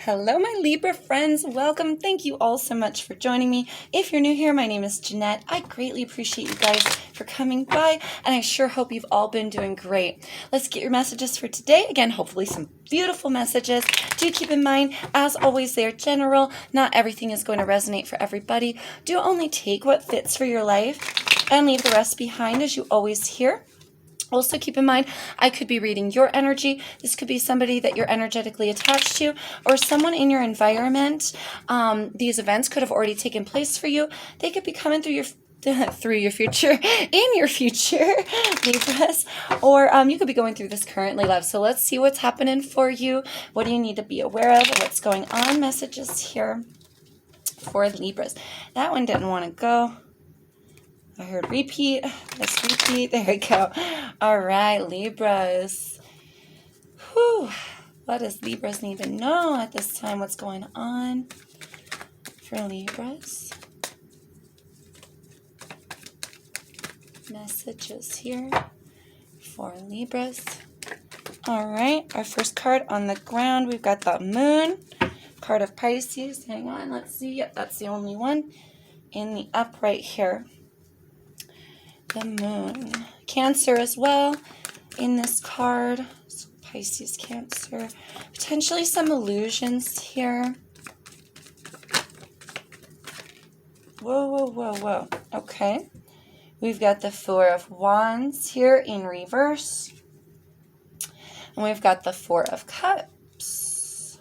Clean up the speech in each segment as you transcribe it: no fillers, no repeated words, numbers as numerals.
Hello, my Libra friends. Welcome. Thank you all so much for joining me. If you're new here, my name is Jeanette. I greatly appreciate you guys for coming by, and I sure hope you've all been doing great. Let's get your messages for today. Again, hopefully some beautiful messages. Do keep in mind, as always, they are general. Not everything is going to resonate for everybody. Do only take what fits for your life and leave the rest behind, as you always hear. Also keep in mind, I could be reading your energy. This could be somebody that you're energetically attached to or someone in your environment. These events could have already taken place for you. They could be coming through your future, in your future, Libras. Or you could be going through this currently, love. So let's see what's happening for you. What do you need to be aware of? What's going on? Messages here for Libras. That one didn't want to go. I heard repeat. Let's repeat. There we go. All right, Libras. Whew. What does Libras need to know at this time? What's going on for Libras? Messages here for Libras. All right, our first card on the ground. We've got the Moon, card of Pisces. Hang on, let's see. Yep, that's the only one in the upright here. The Moon. Cancer as well in this card. So Pisces, Cancer. Potentially some illusions here. Whoa, whoa, whoa, whoa. Okay. We've got the Four of Wands here in reverse. And we've got the Four of Cups.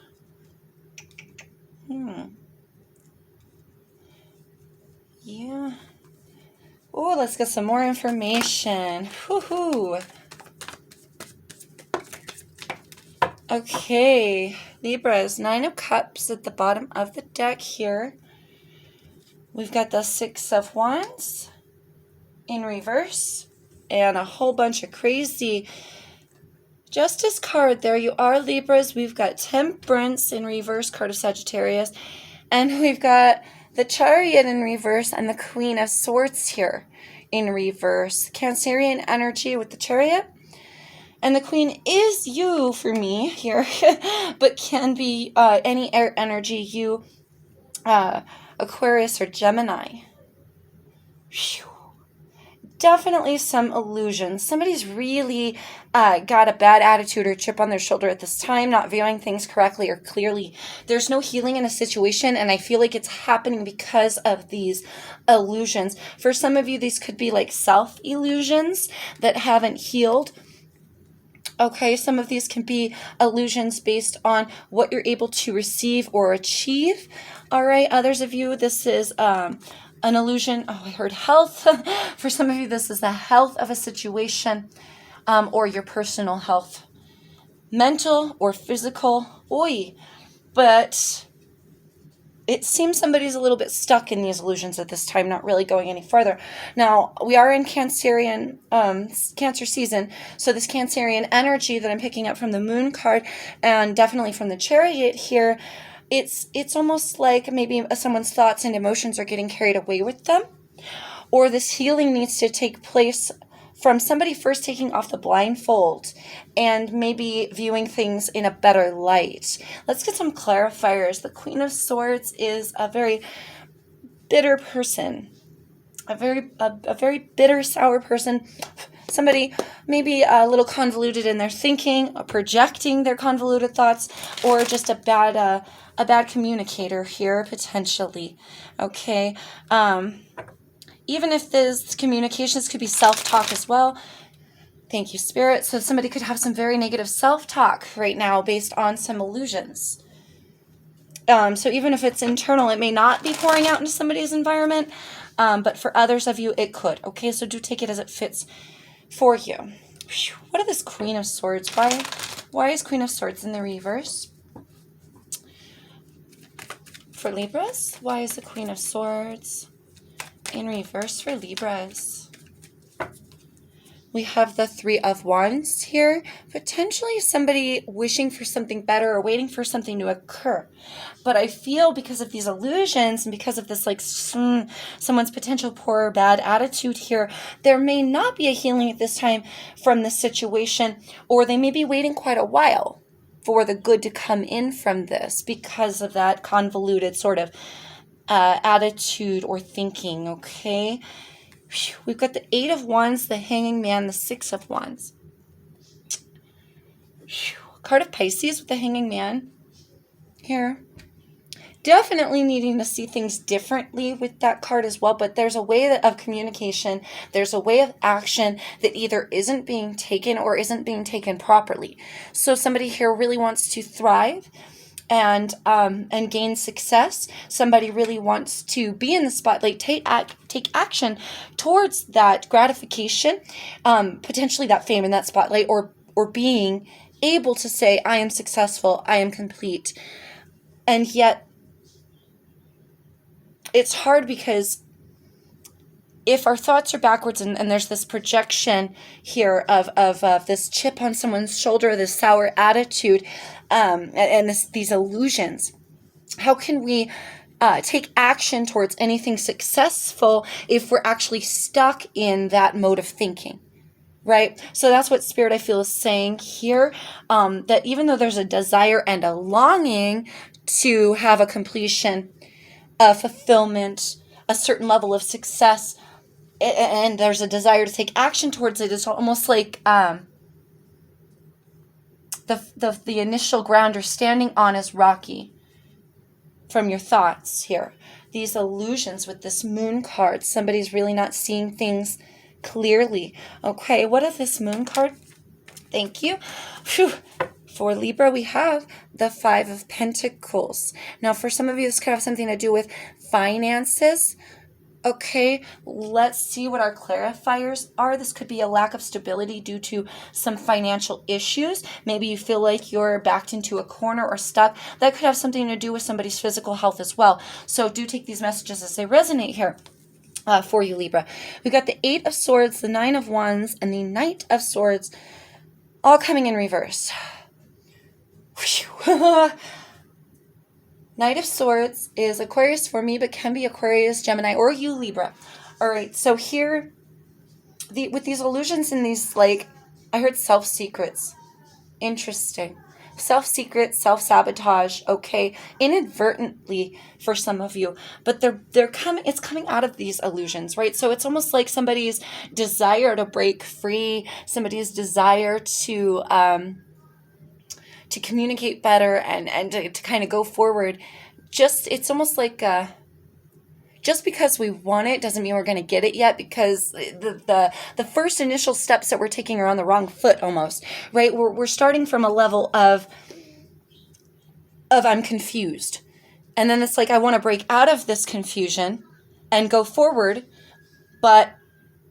Yeah. Oh, let's get some more information. Woohoo! Okay, Libras, Nine of Cups at the bottom of the deck here. We've got the Six of Wands in reverse and a whole bunch of crazy Justice card. There you are, Libras. We've got Temperance in reverse, card of Sagittarius, and we've got the Chariot in reverse and the Queen of Swords here in reverse. Cancerian energy with the Chariot. And the Queen is you for me here, but can be any air energy, you, Aquarius or Gemini. Whew. Definitely some illusions. Somebody's really got a bad attitude or chip on their shoulder at this time, not viewing things correctly or clearly. There's no healing in a situation, and I feel like it's happening because of these illusions. For some of you, these could be like self-illusions that haven't healed. Okay, some of these can be illusions based on what you're able to receive or achieve. All right, others of you, this is an illusion. Oh, I heard health. For some of you, this is the health of a situation or your personal health. Mental or physical. Oy. But it seems somebody's a little bit stuck in these illusions at this time, not really going any farther. Now, we are in Cancerian, Cancer season, so this Cancerian energy that I'm picking up from the Moon card and definitely from the Chariot here, it's almost like maybe someone's thoughts and emotions are getting carried away with them, or this healing needs to take place from somebody first taking off the blindfold and maybe viewing things in a better light. Let's get some clarifiers. The Queen of Swords is a very bitter person, a very bitter, sour person. Somebody maybe a little convoluted in their thinking, projecting their convoluted thoughts, or just a bad communicator here, potentially. Okay. Even if this communications could be self-talk as well. Thank you, Spirit. So somebody could have some very negative self-talk right now based on some illusions. So even if it's internal, it may not be pouring out into somebody's environment, but for others of you, it could. Okay, so do take it as it fits for you. What are this Queen of Swords? Why is Queen of Swords in the reverse? For Libras, why is the Queen of Swords in reverse for Libras? We have the Three of Wands here. Potentially somebody wishing for something better or waiting for something to occur. But I feel because of these illusions and because of this like someone's potential poor or bad attitude here, there may not be a healing at this time from this situation, or they may be waiting quite a while. for the good to come in from this because of that convoluted sort of attitude or thinking, okay? We've got the 8 of Wands, the Hanging Man, the 6 of Wands. Card of Pisces with the Hanging Man here. Definitely needing to see things differently with that card as well, but there's a way of communication, there's a way of action that either isn't being taken or isn't being taken properly. So somebody here really wants to thrive and gain success. Somebody really wants to be in the spotlight, take action towards that gratification, potentially that fame and that spotlight, or being able to say, I am successful, I am complete. And yet it's hard because if our thoughts are backwards and there's this projection here of this chip on someone's shoulder, this sour attitude, and these illusions, how can we take action towards anything successful if we're actually stuck in that mode of thinking? Right? So that's what Spirit, I feel, is saying here, that even though there's a desire and a longing to have a completion, a fulfillment, a certain level of success, and there's a desire to take action towards it, it's almost like the initial ground you're standing on is rocky from your thoughts here. These illusions with this Moon card, somebody's really not seeing things clearly. Okay, what is this Moon card? Thank you. Whew. For Libra, we have the 5 of Pentacles. Now, for some of you, this could have something to do with finances. Okay, let's see what our clarifiers are. This could be a lack of stability due to some financial issues. Maybe you feel like you're backed into a corner or stuck. That could have something to do with somebody's physical health as well. So do take these messages as they resonate here. For you, Libra. We've got the 8 of Swords, the 9 of Wands, and the Knight of Swords, all coming in reverse. Knight of Swords is Aquarius for me, but can be Aquarius, Gemini, or you, Libra. All right, so here, with these illusions and these, like, I heard self-secrets. Interesting. Self-secret, self-sabotage, okay, inadvertently for some of you, but it's coming out of these illusions, right? So it's almost like somebody's desire to break free, somebody's desire to communicate better and to kind of go forward. It's almost like just because we want it doesn't mean we're going to get it yet, because the first initial steps that we're taking are on the wrong foot almost, right? We're starting from a level of I'm confused. And then it's like I want to break out of this confusion and go forward, but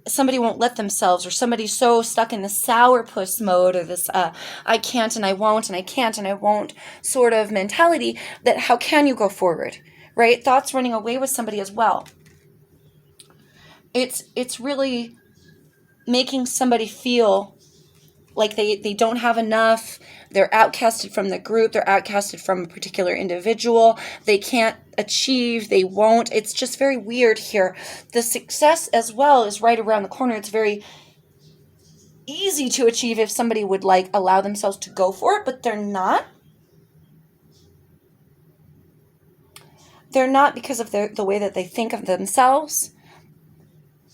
somebody won't let themselves, or somebody's so stuck in the sourpuss mode, or this I can't and I won't and I can't and I won't sort of mentality, that how can you go forward, right? Thoughts running away with somebody as well. It's really making somebody feel like they don't have enough. They're outcasted from the group. They're outcasted from a particular individual. They can't achieve. They won't. It's just very weird here. The success as well is right around the corner. It's very easy to achieve if somebody would like allow themselves to go for it, but they're not. They're not because of the way that they think of themselves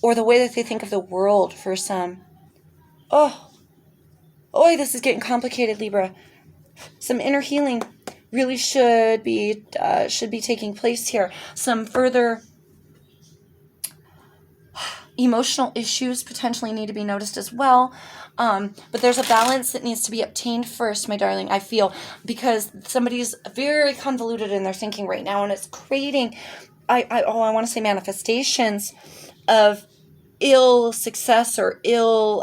or the way that they think of the world for some. Oh, this is getting complicated, Libra. Some inner healing really should be taking place here. Some further emotional issues potentially need to be noticed as well. But there's a balance that needs to be obtained first, my darling, I feel, because somebody's very convoluted in their thinking right now, and it's creating, I want to say manifestations of ill success or ill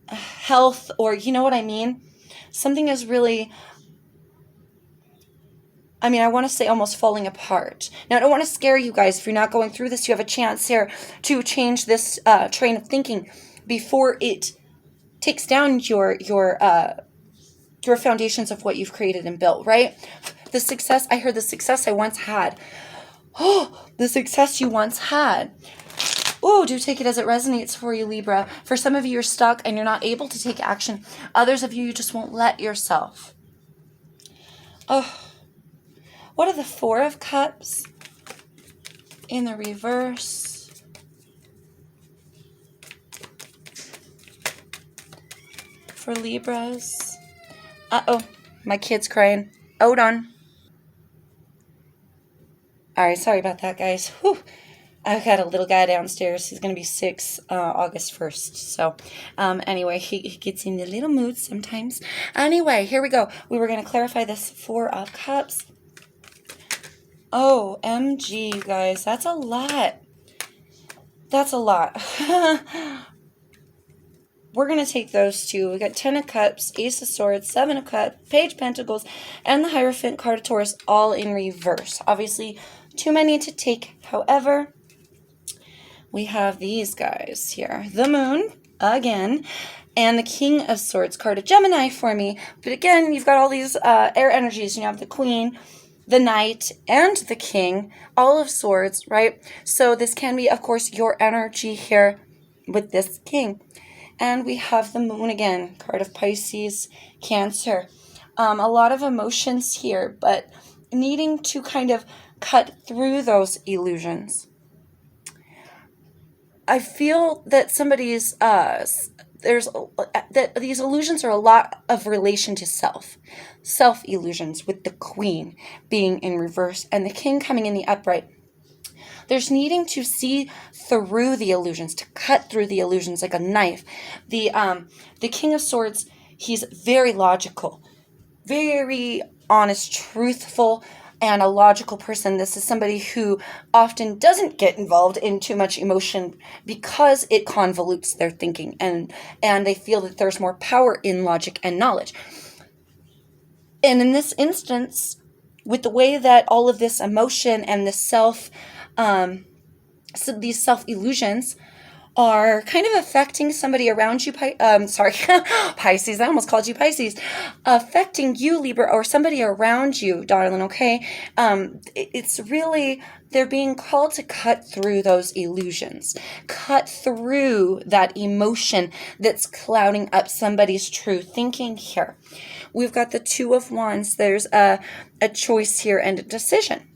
health, or you know what I mean? Something is really, I want to say almost falling apart. Now, I don't want to scare you guys. If you're not going through this, you have a chance here to change this train of thinking before it takes down your foundations of what you've created and built, right? The success, I heard the success I once had. Oh, the success you once had. Oh, do take it as it resonates for you, Libra. For some of you, you're stuck and you're not able to take action. Others of you, you just won't let yourself. Oh, what are the Four of Cups in the reverse? For Libras. Uh-oh, my kid's crying. Hold on. All right, sorry about that, guys. Whew. I've got a little guy downstairs. He's going to be 6 August 1st. So, anyway, he gets in a little mood sometimes. Anyway, here we go. We were going to clarify this Four of Cups. Oh, MG, you guys. That's a lot. That's a lot. We're going to take those two. We got 10 of Cups, Ace of Swords, 7 of Cups, Page of Pentacles, and the Hierophant card of Taurus all in reverse. Obviously, too many to take. However, we have these guys here. The Moon, again, and the King of Swords card of Gemini for me. But again, you've got all these air energies. You have the Queen, the Knight, and the King, all of Swords, right? So this can be, of course, your energy here with this King. And we have the Moon again, card of Pisces, Cancer. A lot of emotions here, but needing to kind of cut through those illusions. I feel that somebody's, that these illusions are a lot of relation to self-illusions, with the Queen being in reverse and the King coming in the upright. There's needing to see through the illusions, to cut through the illusions like a knife. The King of Swords, he's very logical, very honest, truthful, and a logical person. This is somebody who often doesn't get involved in too much emotion because it convolutes their thinking, and they feel that there's more power in logic and knowledge. And in this instance, with the way that all of this emotion and the these self-illusions are kind of affecting somebody around you, Pisces, I almost called you Pisces, affecting you, Libra, or somebody around you, darling, okay? It's really, they're being called to cut through those illusions, cut through that emotion that's clouding up somebody's true thinking here. We've got the Two of Wands. There's a choice here and a decision.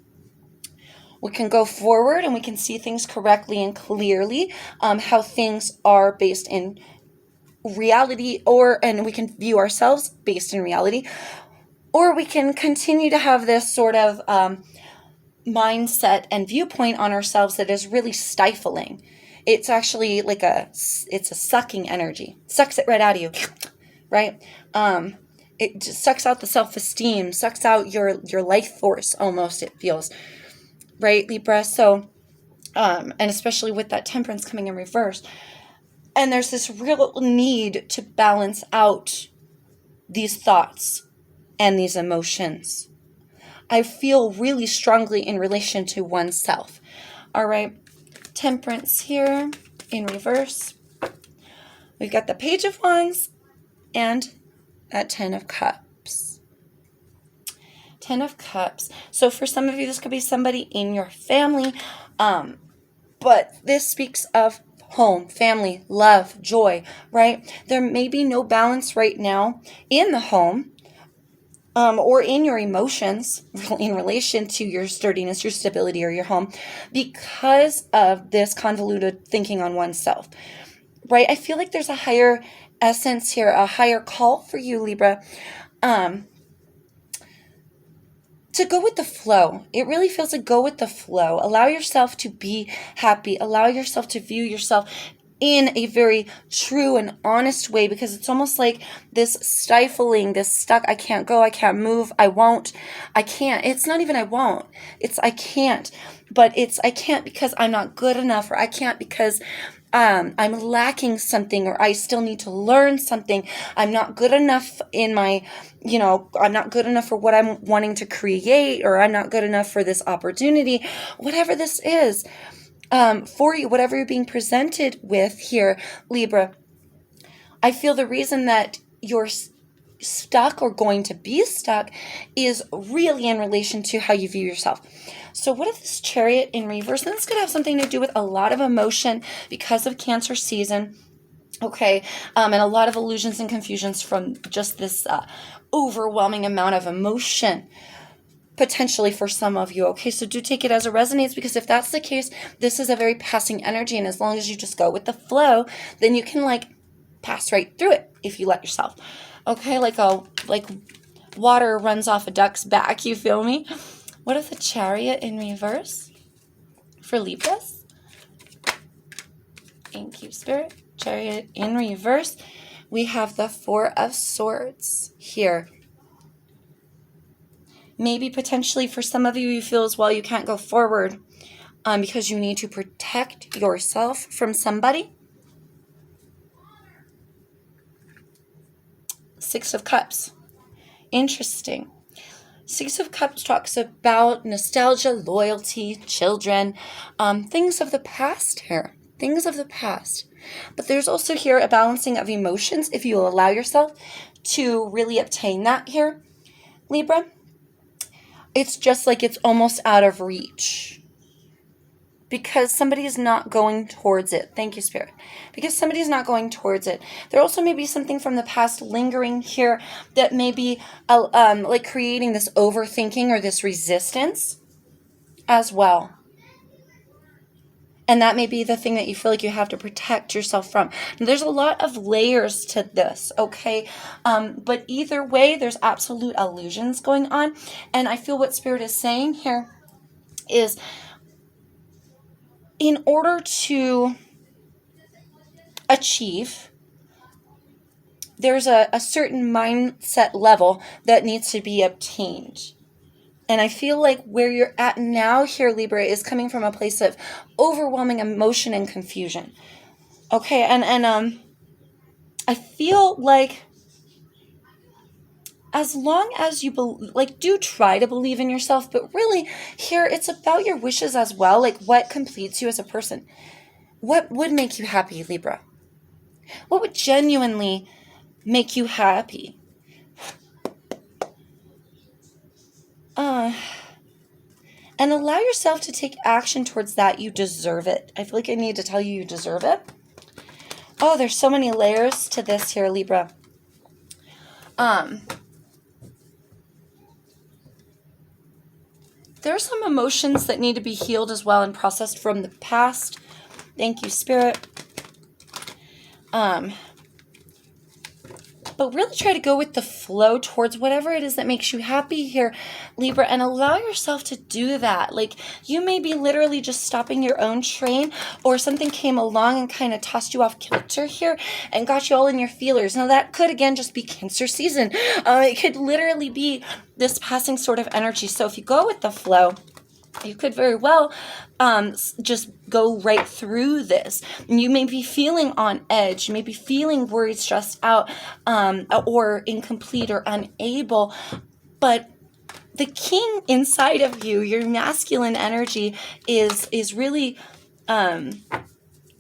We can go forward and we can see things correctly and clearly, how things are based in reality, and we can view ourselves based in reality, or we can continue to have this sort of mindset and viewpoint on ourselves that is really stifling. It's actually like it's a sucking energy. Sucks it right out of you, right? It just sucks out the self-esteem, sucks out your life force almost, it feels. Right, Libra? So, and especially with that Temperance coming in reverse. And there's this real need to balance out these thoughts and these emotions. I feel really strongly in relation to oneself. All right, Temperance here in reverse. We've got the Page of Wands and that 10 of Cups. 10 of Cups. So for some of you, this could be somebody in your family, but this speaks of home, family, love, joy, right? There may be no balance right now in the home, or in your emotions in relation to your sturdiness, your stability, or your home, because of this convoluted thinking on oneself, right? I feel like there's a higher essence here, a higher call for you, Libra, to go with the flow. It really feels to go with the flow. Allow yourself to be happy. Allow yourself to view yourself in a very true and honest way, because it's almost like this stifling, this stuck, I can't go, I can't move, I won't, I can't. It's not even I won't. It's I can't. But it's I can't because I'm not good enough, or I can't because I'm lacking something, or I still need to learn something. I'm not good enough in my, I'm not good enough for what I'm wanting to create, or I'm not good enough for this opportunity, whatever this is, for you, whatever you're being presented with here, Libra. I feel the reason that you're stuck or going to be stuck is really in relation to how you view yourself. So what if this Chariot in reverse? And this could have something to do with a lot of emotion because of Cancer season. Okay, and a lot of illusions and confusions from just this overwhelming amount of emotion, potentially for some of you. Okay, so do take it as it resonates, because if that's the case, this is a very passing energy, and as long as you just go with the flow, then you can like pass right through it if you let yourself. Okay, like water runs off a duck's back, you feel me? What if the Chariot in reverse for Libras? Thank you, Spirit. Chariot in reverse. We have the Four of Swords here. Maybe potentially for some of you, you feel as well you can't go forward because you need to protect yourself from somebody. Six of Cups. Interesting. Six of Cups talks about nostalgia, loyalty, children, things of the past here. Things of the past. But there's also here a balancing of emotions if you will allow yourself to really obtain that here, Libra. It's just like it's almost out of reach because somebody is not going towards it. Thank you, Spirit. Because somebody is not going towards it. There also may be something from the past lingering here that may be like creating this overthinking or this resistance as well. And that may be the thing that you feel like you have to protect yourself from. Now, there's a lot of layers to this, okay? But either way, there's absolute illusions going on. And I feel what Spirit is saying here is in order to achieve, there's a certain mindset level that needs to be obtained. And I feel like where you're at now here, Libra, is coming from a place of overwhelming emotion and confusion. Okay, and I feel like as long as you do try to believe in yourself, but really here it's about your wishes as well, like what completes you as a person. What would make you happy, Libra? What would genuinely make you happy? And allow yourself to take action towards that. You deserve it. I feel like I need to tell you you deserve it. Oh, there's so many layers to this here, Libra. There are some emotions that need to be healed as well and processed from the past. Thank you, Spirit. But really try to go with the flow towards whatever it is that makes you happy here, Libra, and allow yourself to do that. Like, you may be literally just stopping your own train, or something came along and kind of tossed you off kilter here and got you all in your feelers. Now, that could, again, just be Cancer season. It could literally be this passing sort of energy. So if you go with the flow, you could very well just go right through this. You may be feeling on edge. You may be feeling worried, stressed out, or incomplete or unable. But the king inside of you, your masculine energy, is really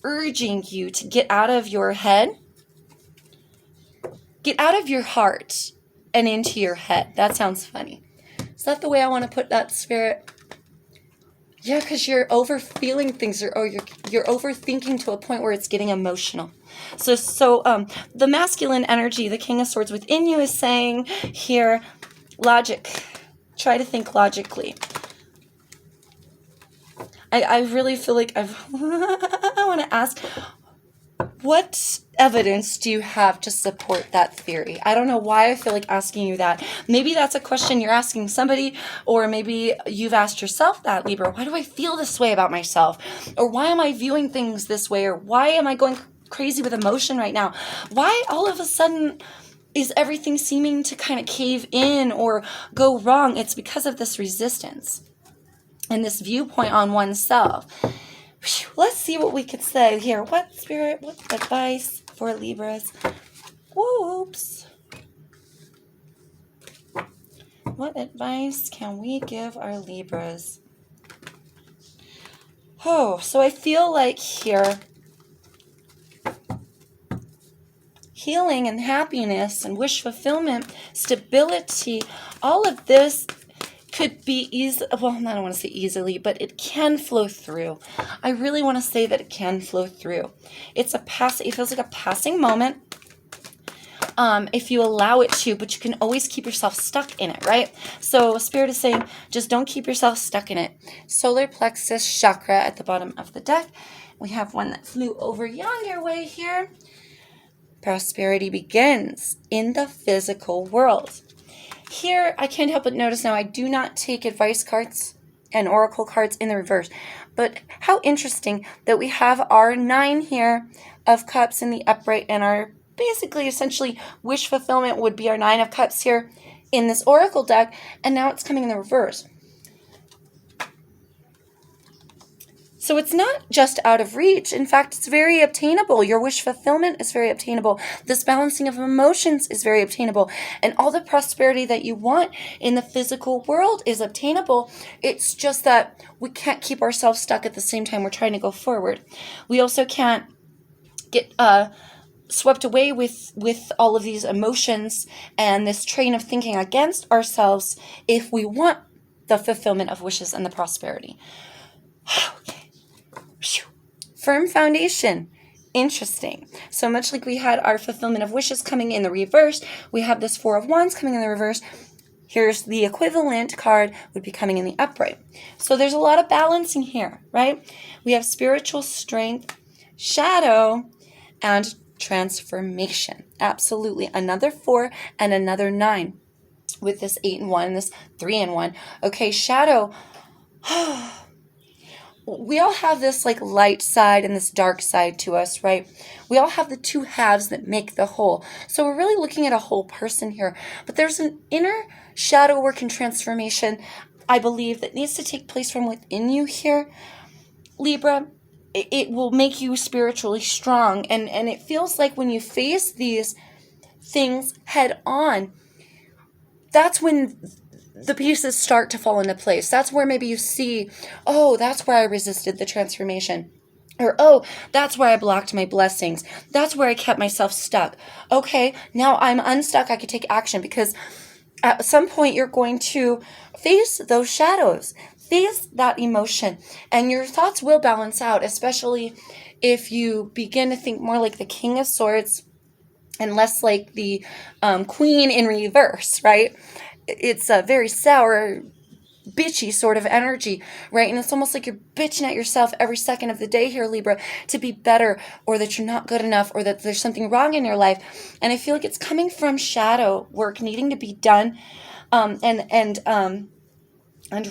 urging you to get out of your head, get out of your heart and into your head. That sounds funny. Is that the way I want to put that, Spirit? Yeah, because you're over-feeling things, or you're overthinking to a point where it's getting emotional. So the masculine energy, the King of Swords within you, is saying here, logic. Try to think logically. I really feel like I want to ask, what evidence do you have to support that theory? I don't know why I feel like asking you that. Maybe that's a question you're asking somebody, or maybe you've asked yourself that, Libra. Why do I feel this way about myself? Or why am I viewing things this way? Or why am I going crazy with emotion right now? Why all of a sudden is everything seeming to kind of cave in or go wrong? It's because of this resistance and this viewpoint on oneself. Let's see what we could say here. What, Spirit? What advice for Libras? Whoops. What advice can we give our Libras? Oh, so I feel like here, healing and happiness and wish fulfillment, stability, all of this could be easy. Well, I don't want to say easily, but it can flow through. I really want to say that it can flow through. It feels like a passing moment. if you allow it to, but you can always keep yourself stuck in it, right? So Spirit is saying, just don't keep yourself stuck in it. Solar plexus chakra at the bottom of the deck. We have one that flew over yonder way here. Prosperity begins in the physical world. Here, I can't help but notice now, I do not take advice cards and oracle cards in the reverse. But how interesting that we have our 9 here of cups in the upright, and our basically essentially wish fulfillment would be our 9 of cups here in this oracle deck, and now it's coming in the reverse. So it's not just out of reach. In fact, it's very obtainable. Your wish fulfillment is very obtainable. This balancing of emotions is very obtainable. And all the prosperity that you want in the physical world is obtainable. It's just that we can't keep ourselves stuck at the same time we're trying to go forward. We also can't get swept away with all of these emotions and this train of thinking against ourselves if we want the fulfillment of wishes and the prosperity. Okay. Firm foundation. Interesting. So much like we had our fulfillment of wishes coming in the reverse, we have this 4 of Wands coming in the reverse. Here's the equivalent card would be coming in the upright. So there's a lot of balancing here, right? We have spiritual strength, shadow, and transformation. Absolutely. Another 4 and another 9 with this 8 and 1 and this 3 and 1. Okay, shadow. We all have this like light side and this dark side to us, right? We all have the 2 halves that make the whole. So we're really looking at a whole person here. But there's an inner shadow work and transformation, I believe, that needs to take place from within you here. Libra, it will make you spiritually strong. And it feels like when you face these things head on, that's when the pieces start to fall into place. That's where maybe you see, oh, that's where I resisted the transformation. Or, oh, that's where I blocked my blessings. That's where I kept myself stuck. Okay, now I'm unstuck. I can take action, because at some point you're going to face those shadows, face that emotion, and your thoughts will balance out, especially if you begin to think more like the King of Swords and less like the Queen in reverse, right? It's a very sour, bitchy sort of energy, right? And it's almost like you're bitching at yourself every second of the day here, Libra, to be better, or that you're not good enough, or that there's something wrong in your life. And I feel like it's coming from shadow work needing to be done, and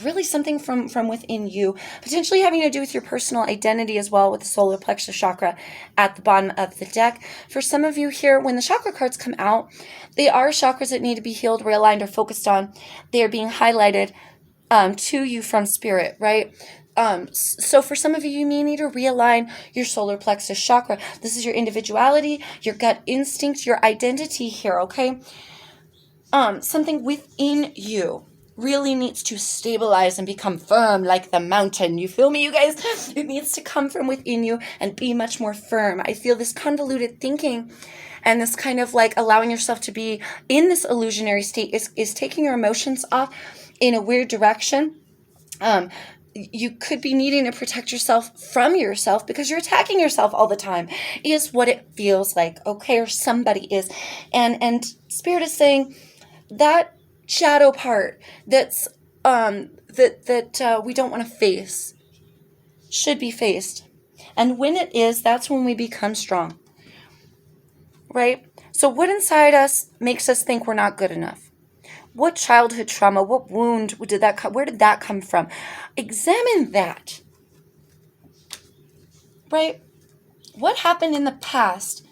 really something from within you, potentially having to do with your personal identity as well, with the solar plexus chakra at the bottom of the deck. For some of you here, when the chakra cards come out, they are chakras that need to be healed, realigned, or focused on. They are being highlighted to you from spirit, right? So for some of you, you may need to realign your solar plexus chakra. This is your individuality, your gut instinct, your identity here, okay? Something within you really needs to stabilize and become firm like the mountain. You feel me, you guys? It needs to come from within you and be much more firm. I feel this convoluted thinking and this kind of like allowing yourself to be in this illusionary state is taking your emotions off in a weird direction. You could be needing to protect yourself from yourself because you're attacking yourself all the time, is what it feels like, okay? Or somebody is. And Spirit is saying that shadow part that's that we don't want to face should be faced. And when it is, that's when we become strong, right? So what inside us makes us think we're not good enough? What childhood trauma, what wound did that come? Where did that come from? Examine that, right? What happened in the past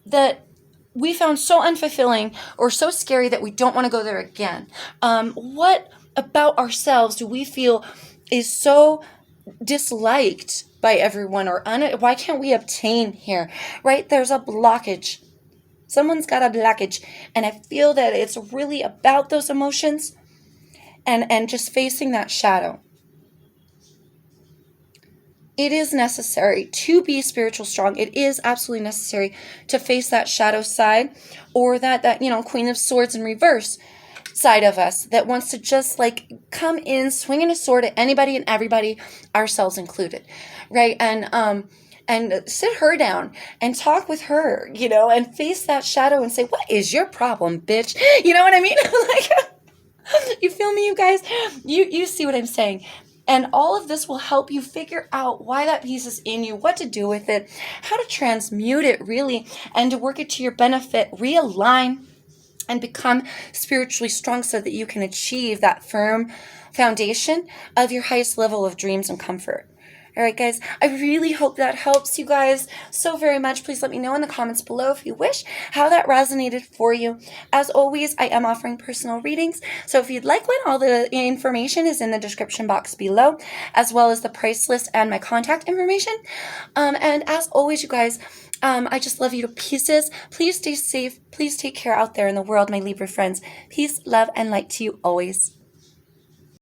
that we found so unfulfilling or so scary that we don't want to go there again? What about ourselves do we feel is so disliked by everyone, or why can't we obtain here, right? There's a blockage. Someone's got a blockage, and I feel that it's really about those emotions and just facing that shadow. It is necessary to be spiritual strong. It is absolutely necessary to face that shadow side, or that Queen of Swords in reverse side of us that wants to just like come in swinging a sword at anybody and everybody, ourselves included, right? And and sit her down and talk with her, you know, and face that shadow and say, what is your problem, bitch? You know what I mean? Like, you feel me, you guys? You see what I'm saying? And all of this will help you figure out why that piece is in you, what to do with it, how to transmute it really, and to work it to your benefit, realign, and become spiritually strong so that you can achieve that firm foundation of your highest level of dreams and comfort. All right, guys, I really hope that helps you guys so very much. Please let me know in the comments below if you wish how that resonated for you. As always, I am offering personal readings. So if you'd like one, all the information is in the description box below, as well as the price list and my contact information. And as always, you guys, I just love you to pieces. Please stay safe. Please take care out there in the world, my Libra friends. Peace, love, and light to you always.